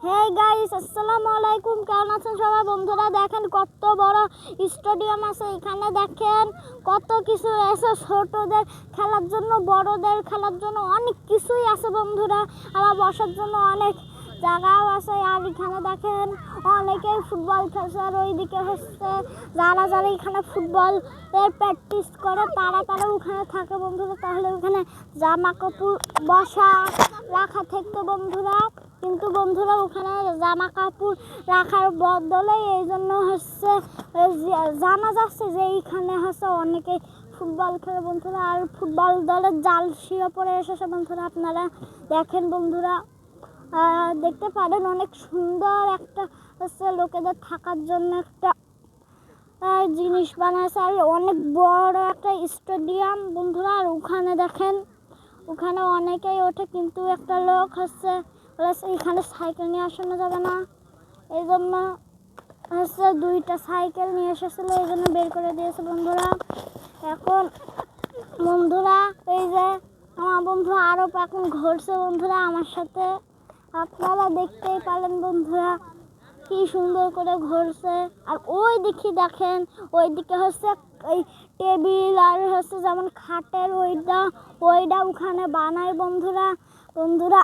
Hey guys, আসসালামু আলাইকুম। কেমন আছেন সবাই? বন্ধুরা দেখেন কত বড় স্টেডিয়াম আছে। এখানে দেখেন কত কিছু আছে, ছোটদের খেলার জন্য, বড়দের খেলার জন্য অনেক কিছুই আছে বন্ধুরা। আবার বসার জন্য অনেক জায়গাও আছে। আর এখানে দেখেন অনেকেই ফুটবল খেলছে। আর ওইদিকে হচ্ছে যারা যারা এখানে ফুটবলের প্র্যাকটিস করে তারা ওখানে থাকে বন্ধুরা। তাহলে ওখানে জামা কাপড় বসা রাখা থাকতো বন্ধুরা, কিন্তু বন্ধুরা ওখানে জামা কাপড় রাখার বদলে এই জন্য হচ্ছে জানা যাচ্ছে যে এইখানে হচ্ছে অনেকে ফুটবল খেলে বন্ধুরা। আর ফুটবল দলের জার্সিও পরে এসেছে বন্ধুরা। আপনারা দেখেন বন্ধুরা, দেখতে পারেন অনেক সুন্দর একটা হচ্ছে লোকেদের থাকার জন্য একটা জিনিস বানাচ্ছে। আর অনেক বড় একটা স্টেডিয়াম বন্ধুরা। আর ওখানে দেখেন ওখানে অনেকেই ওঠে, কিন্তু একটা লোক হচ্ছে এখানে সাইকেল নিয়ে আসানো যাবে না, এই জন্য হচ্ছে দুইটা সাইকেল নিয়ে এসেছিলো, এই জন্য বের করে দিয়েছে বন্ধুরা। এখন বন্ধুরা এই যে আমার বন্ধু আরও এখন ঘুরছে বন্ধুরা আমার সাথে, আপনারা দেখতেই পারেন বন্ধুরা কি সুন্দর করে ঘুরছে। আর ওই দিকে দেখেন ওইদিকে হচ্ছে এই টেবিল আর হচ্ছে যেমন খাটের ওইটা ওখানে বানায় বন্ধুরা। বন্ধুরা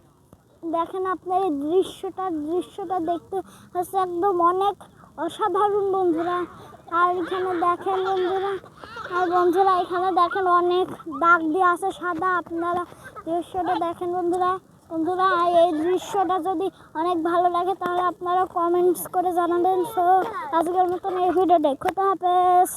দেখেন আপনার এই দৃশ্যটা দেখতে হচ্ছে একদম অনেক অসাধারণ বন্ধুরা। আর এখানে দেখেন বন্ধুরা এখানে দেখেন অনেক দাগ দিয়ে আছে সাদা। আপনারা দৃশ্যটা দেখেন বন্ধুরা। এই দৃশ্যটা যদি অনেক ভালো লাগে তাহলে আপনারা কমেন্টস করে জানাবেন। সো আজকের মতন এই ভিডিও দেখতে হাফেজ।